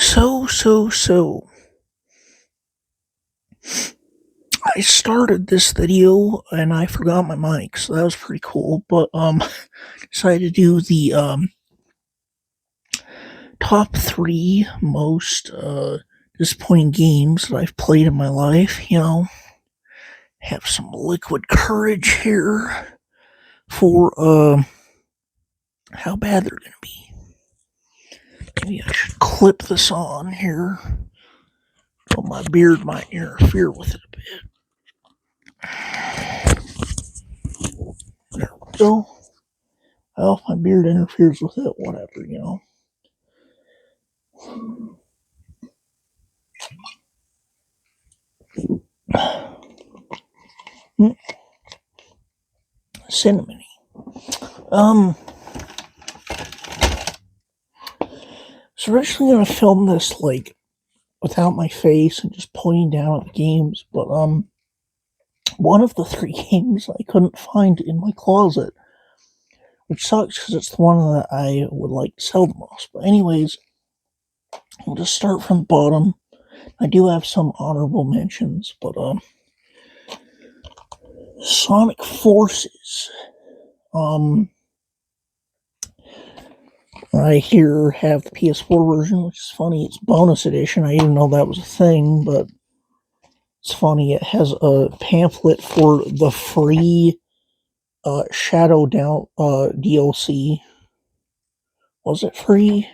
So, I started this video and I forgot my mic, so that was pretty cool. But decided to do the top three most disappointing games that I've played in my life. Have some liquid courage here for how bad they're gonna be. Maybe I should clip this on here. Well, my beard might interfere with it a bit. There we go. Well, if my beard interferes with it, whatever. Cinnamony. So originally gonna film this without my face and just pointing down at the games, but one of the three games I couldn't find in my closet, which sucks because it's the one that I would like to sell the most. But anyways, I'll just start from the bottom. I do have some honorable mentions, but Sonic Forces. I here have the PS4 version, which is funny. It's bonus edition. I didn't know that was a thing, but it's funny. It has a pamphlet for the free Shadow Down DLC. Was it free?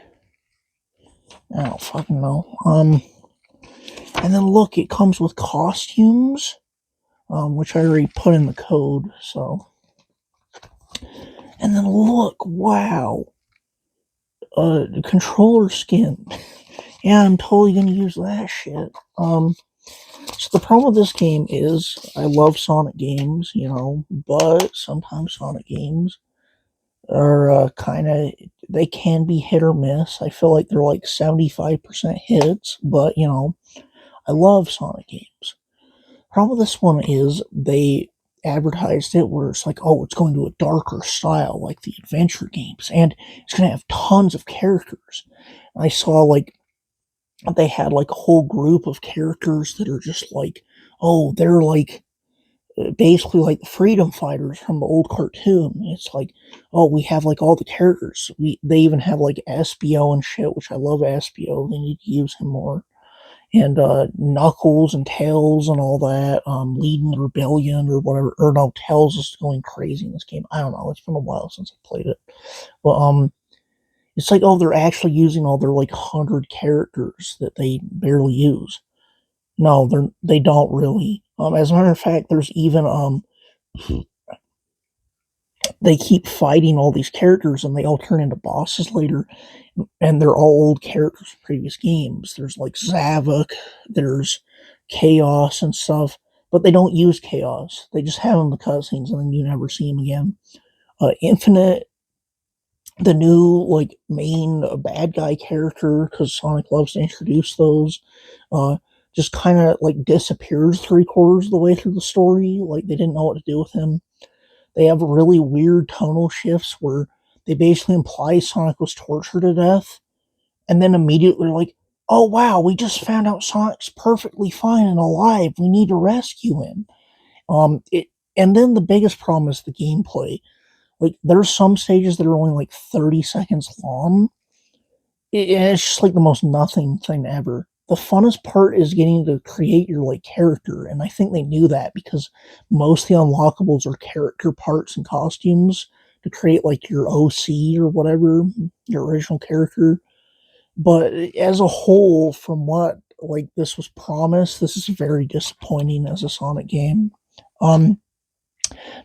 I don't fucking know. And then look, it comes with costumes, which I already put in the code. So, and then look, wow, the controller skin. Yeah, I'm totally gonna use that shit. So the problem with this game is I love Sonic games, but sometimes Sonic games are they can be hit or miss. I feel like they're like 75% hits, but I love Sonic games. Problem with this one is they advertised it where it's like, oh, it's going to a darker style like the adventure games, and it's going to have tons of characters. I saw they had like a whole group of characters that are just like, oh, they're like basically like the freedom fighters from the old cartoon. It's like, oh, we have like all the characters. They even have like Espio and shit, which I love Espio. They need to use him more. And Knuckles and Tails and all that, leading the rebellion or whatever. Or no, Tails is going crazy in this game. I don't know. It's been a while since I played it. But it's like, oh, they're actually using all their like 100 characters that they barely use. No, they don't really. As a matter of fact, there's even they keep fighting all these characters and they all turn into bosses later, and they're all old characters from previous games. There's like Zavok, there's Chaos and stuff, but they don't use Chaos. They just have him in the cutscenes and then you never see him again. Infinite, the new like main bad guy character, because Sonic loves to introduce those, just kind of like disappears 3/4 of the way through the story. Like they didn't know what to do with him. They have really weird tonal shifts where they basically imply Sonic was tortured to death, and then immediately they're like, "Oh wow, we just found out Sonic's perfectly fine and alive. We need to rescue him." It and then the biggest problem is the gameplay. Like there's some stages that are only like 30 seconds long. It's just like the most nothing thing ever. The funnest part is getting to create your like character, and I think they knew that because most of the unlockables are character parts and costumes to create like your OC or whatever, your original character. But as a whole, from what like this was promised, this is very disappointing as a Sonic game. Um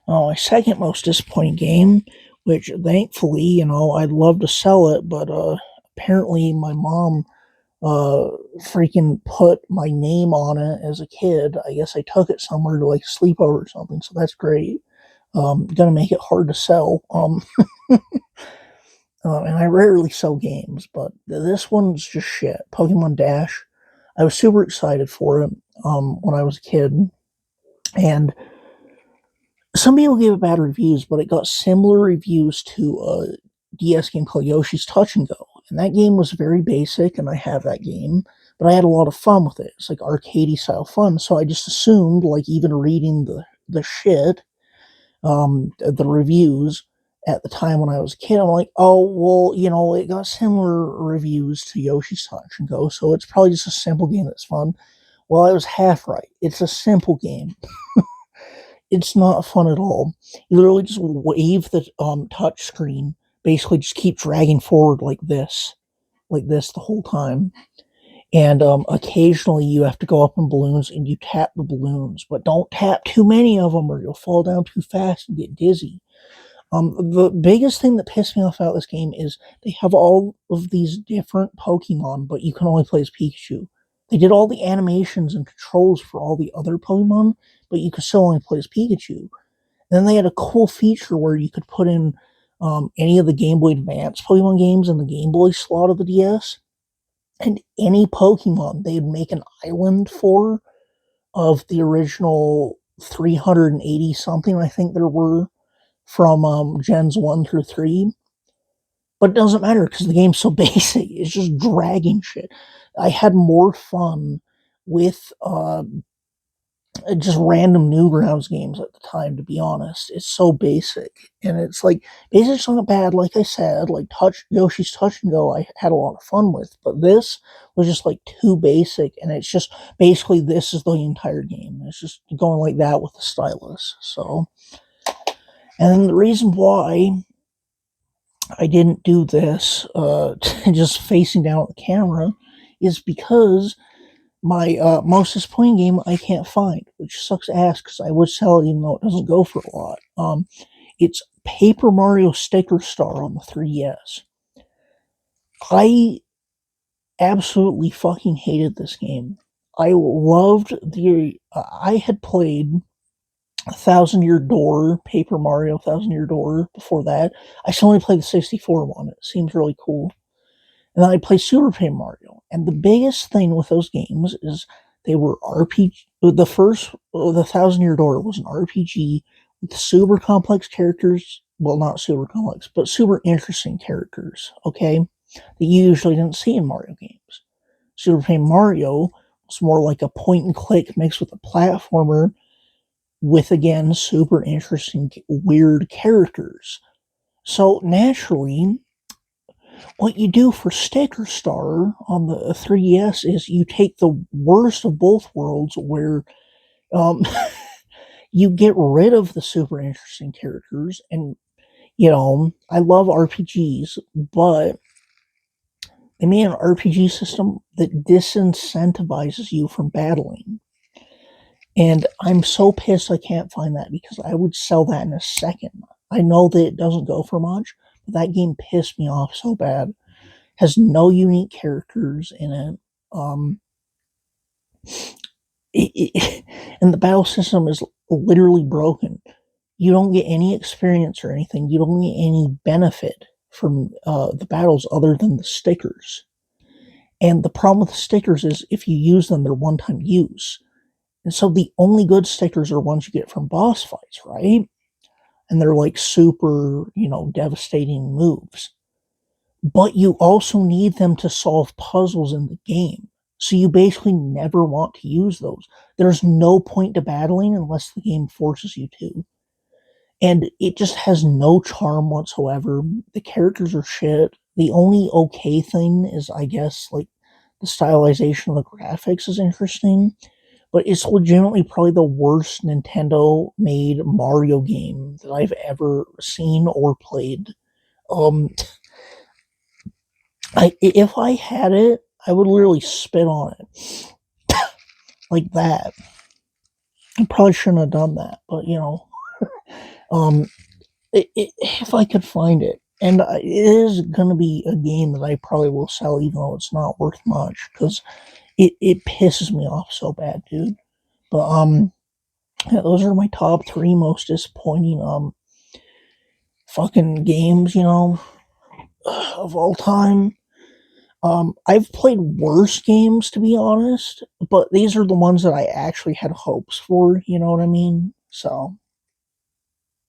my second most disappointing game, which thankfully, I'd love to sell it, but apparently my mom freaking put my name on it as a kid. I guess I took it somewhere to like sleepover or something, so that's great. Gonna make it hard to sell. And I rarely sell games, but this one's just shit. Pokemon Dash. I was super excited for it when I was a kid, and some people gave it bad reviews, but it got similar reviews to DS game called Yoshi's Touch and Go. and that game was very basic, and I have that game, but I had a lot of fun with it. It's like arcadey style fun, so I just assumed, like even reading the shit, the reviews at the time when I was a kid, I'm like, oh well, it got similar reviews to Yoshi's Touch and Go, so it's probably just a simple game that's fun. Well, I was half right. It's a simple game. It's not fun at all. You literally just wave the touch screen, basically just keep dragging forward like this the whole time. And occasionally you have to go up in balloons and you tap the balloons, but don't tap too many of them or you'll fall down too fast and get dizzy. The biggest thing that pissed me off about this game is they have all of these different Pokemon, but you can only play as Pikachu. They did all the animations and controls for all the other Pokemon, but you could still only play as Pikachu. And then they had a cool feature where you could put in any of the Game Boy Advance Pokemon games in the Game Boy slot of the DS, and any Pokemon they'd make an island for of the original 380 something, I think there were, from gens 1 through 3. But it doesn't matter because the game's so basic. It's just dragging shit. I had more fun with just random Newgrounds games at the time, to be honest. It's so basic. And it's like, basic's not bad, like I said. Like Yoshi's Touch and Go, I had a lot of fun with. But this was just like too basic. And it's just basically this is the entire game. It's just going like that with the stylus. So, and the reason why I didn't do this, just facing down at the camera, is because my most disappointing game I can't find, which sucks ass because I would sell it even though it doesn't go for a lot. It's Paper Mario Sticker Star on the 3DS. I absolutely fucking hated this game. I loved I had played Thousand Year Door, Paper Mario Thousand Year Door before that. I still only played the 64 one. It seems really cool. And then I played Super Paper Mario. And the biggest thing with those games is they were RPG. The first, the Thousand Year Door was an RPG with super complex characters. Well, not super complex, but super interesting characters, okay? That you usually didn't see in Mario games. Super Paper Mario was more like a point and click mixed with a platformer with, again, super interesting, weird characters. So naturally, what you do for Sticker Star on the 3DS is you take the worst of both worlds where um, you get rid of the super interesting characters. And, I love RPGs, but they made an RPG system that disincentivizes you from battling. And I'm so pissed I can't find that because I would sell that in a second. I know that it doesn't go for much, but that game pissed me off so bad. Has no unique characters in it. Um, and the battle system is literally broken. You don't get any experience or anything. You don't get any benefit from the battles other than the stickers. And the problem with the stickers is if you use them, they're one-time use. And so the only good stickers are ones you get from boss fights, right? And they're like super, devastating moves. But you also need them to solve puzzles in the game. So you basically never want to use those. There's no point to battling unless the game forces you to. And it just has no charm whatsoever. The characters are shit. The only okay thing is, I guess, like the stylization of the graphics is interesting. But it's legitimately probably the worst Nintendo made Mario game that I've ever seen or played. Um, if I had it, I would literally spit on it like that. I probably shouldn't have done that, but um, if I could find it, and it is gonna be a game that I probably will sell, even though it's not worth much, because it pisses me off so bad, dude. But yeah, those are my top three most disappointing fucking games, of all time. I've played worse games, to be honest, but these are the ones that I actually had hopes for, you know what I mean? So,